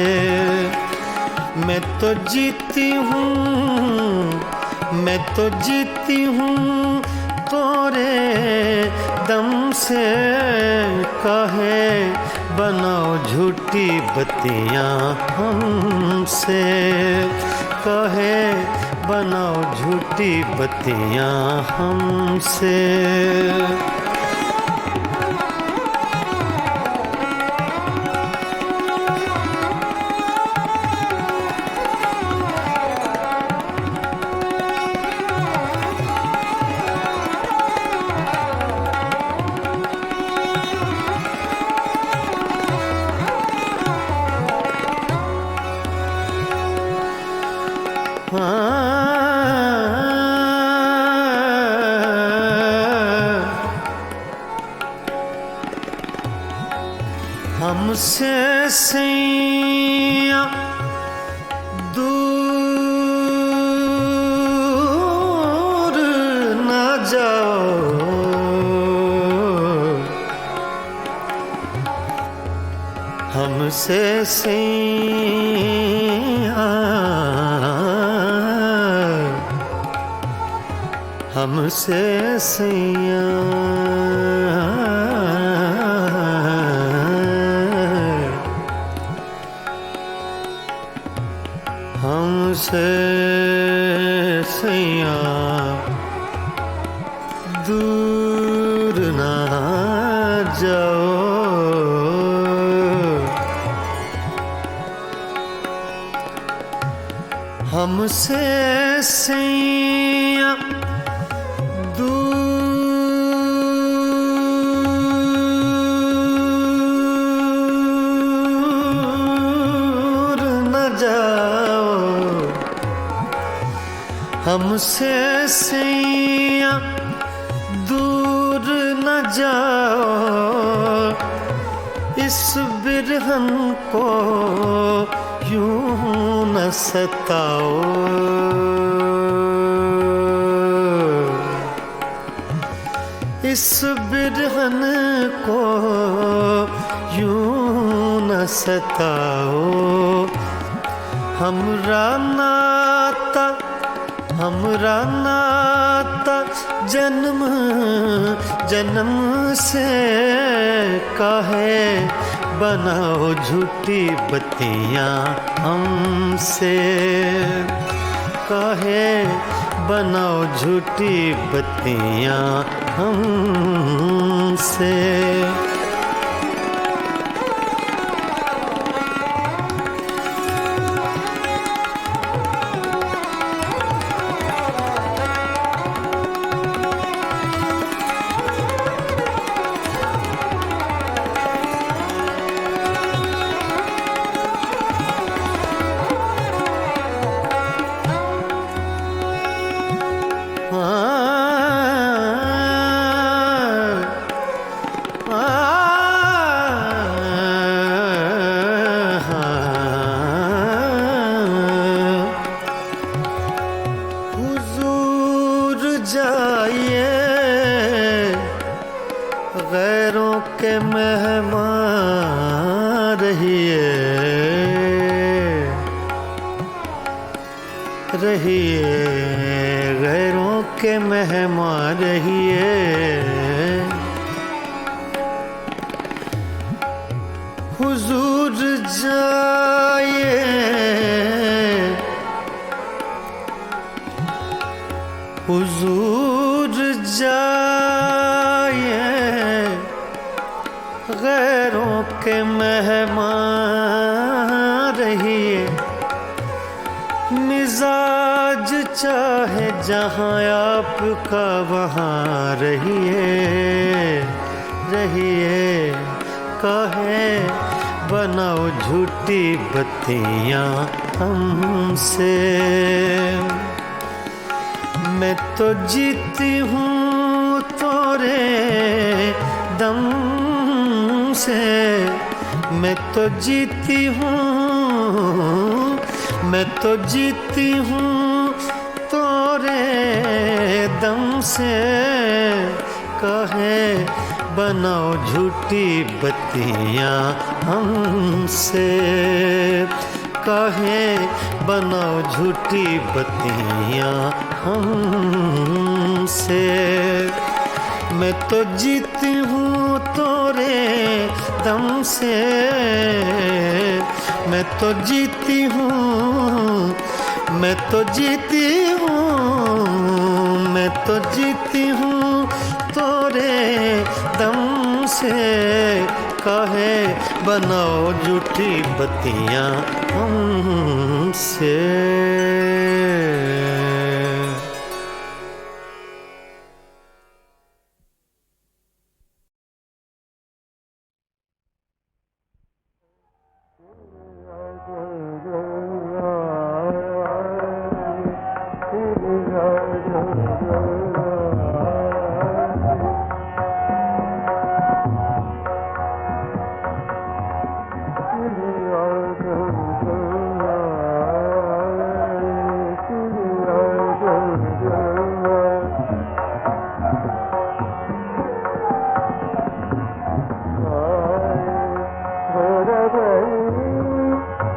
मैं तो जीती हूँ, मैं तो जीती हूँ तोरे दम से, कहे बनाओ झूठी बत्तियां हमसे, कहे बनाओ झूठी बत्तियां हमसे। हमसे सैया दूर न जाओ, हमसे सैया, हमसे सैया, हमसे सैया दूर ना जाओ, हमसे सैया दूर न जाओ, हमसे सैया दूर न जाओ। इस बिरहन को यूं न सताओ, इस बिरहन को यूं न सताओ। हमरा नाता जन्म जन्म से काहे बनाओ झूठी बत्तियां हमसे, काहे बनाओ झूठी बत्तियां हमसे। गैरों के मेहमान रहिए, रहिए गैरों के मेहमान रहिए। हुजूर जाइए, हुजूर जाइए गैरों के मेहमान रहिए। मिजाज चाहे जहाँ आपका वहाँ रहिए, रहिए काहे बनाओ झूठी बत्तियां हमसे। मैं तो जीती हूँ तोरे दम से, मैं तो जीती हूँ, मैं तो जीती हूँ तोरे दम से। काहे बनाओ झूठी बत्तियां हमसे, काहे बनाओ झूठी बत्तियां हमसे। मैं तो जीती हूँ तोरे दम से, मैं तो जीती हूँ, मैं तो जीती हूँ, मैं तो जीती हूँ तोरे दम से। काहे बनाओ झूठी बत्तियां हमसे।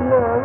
No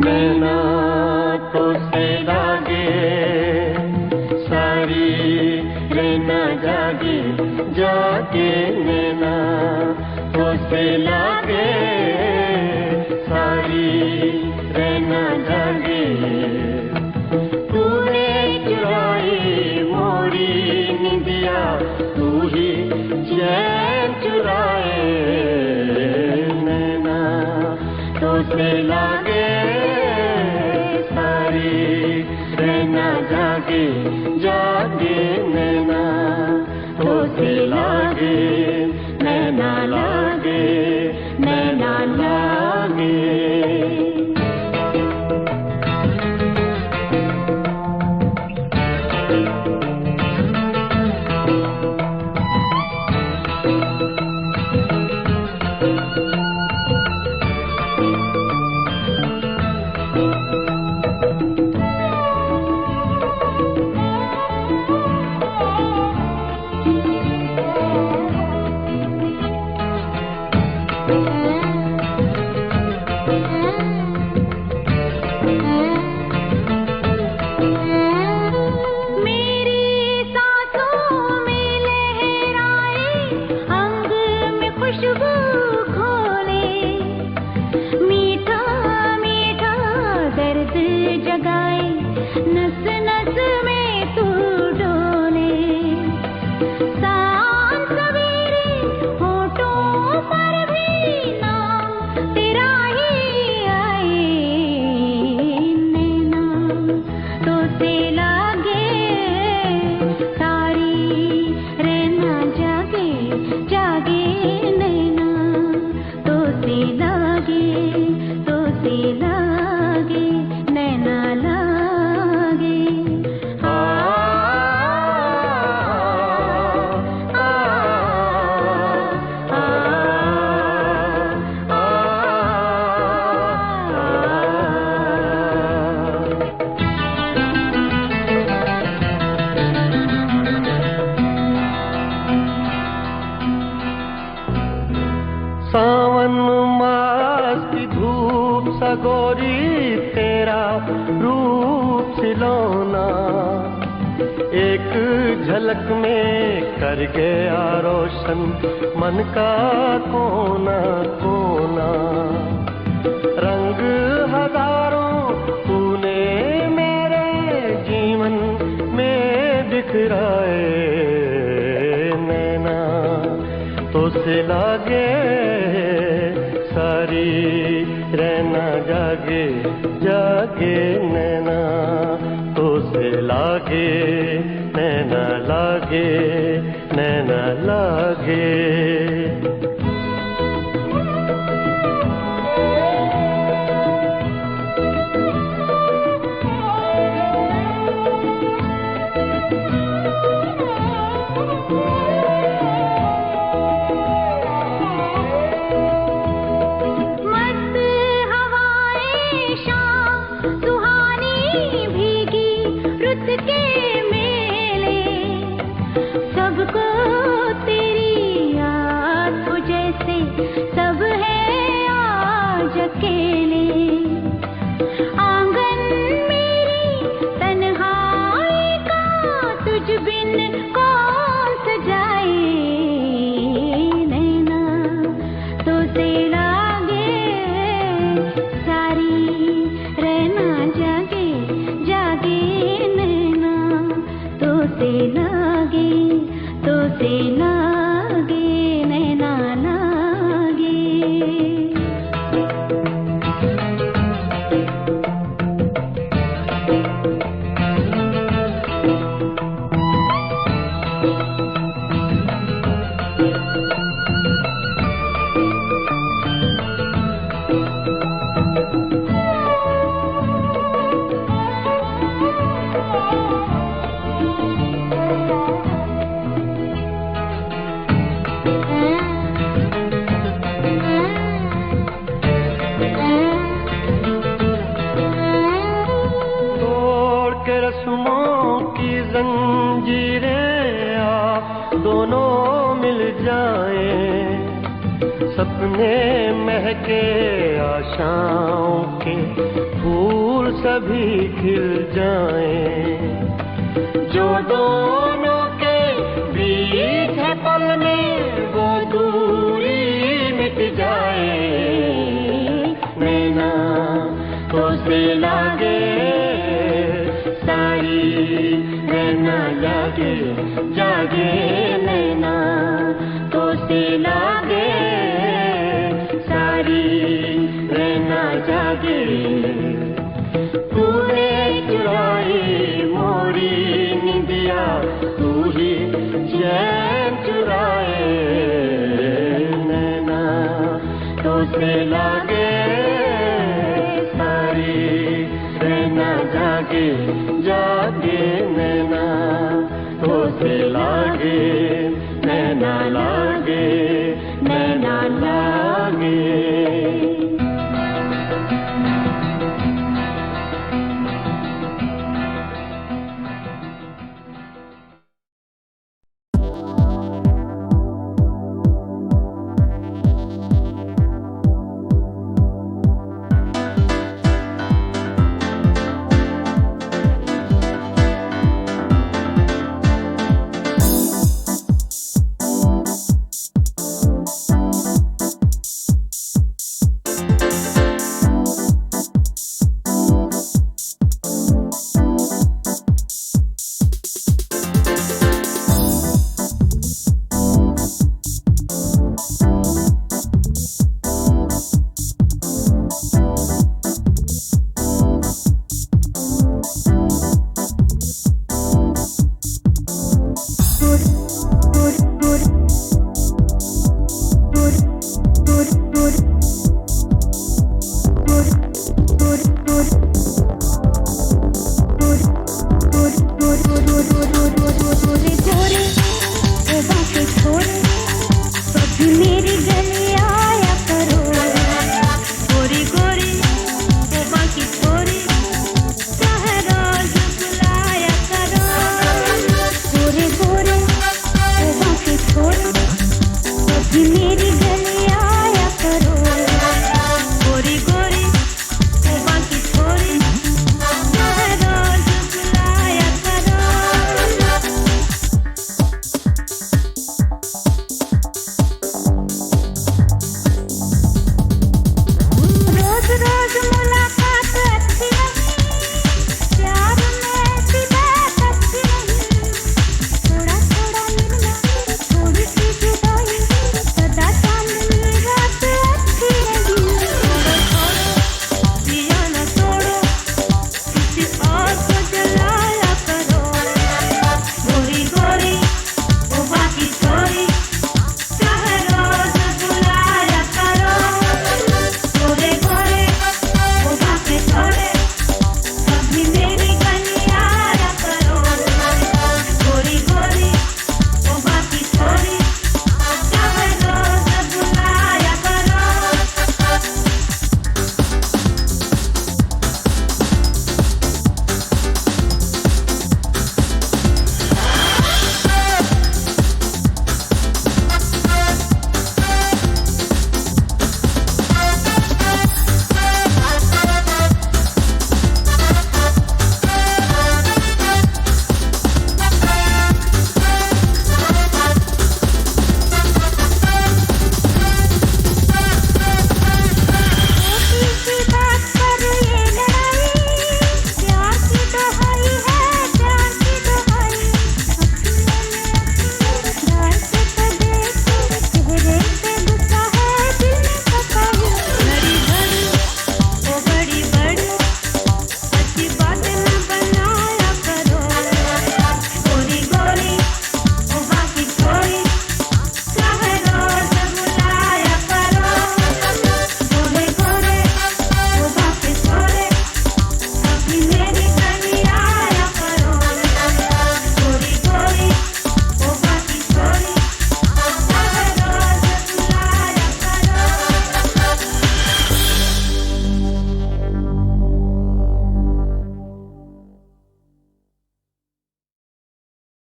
नैना तो से लागे सारी रहना जागे जागे नैना तो से लागे सारी रहना जागे तूने चुराई मोरी निंदिया तू ही चैन चुराए नैना तो से लागे सारी रहना जागे जागे नैना तो से लागे नैना लागे नैना लागे मन का कोना कोना रंग हजारों तूने मेरे जीवन में बिखराए नैना तो से लागे सारी रहना जागे जागे नैना तो से लागे नैना लागे नैना लागे सपने महके आशाओं के फूल सभी खिल जाएं, जो दोनों के बीच है पल में वो दूरी मिट जाए। नैना तो से लागे सारी, नैना जागे जागे, नैना तो से लागे सारी, नैना जागे। तूने चुराई मोरी निंदिया, तू ही चैन चुराए। नैना तो से लागे सारी, नैना जागे जागे,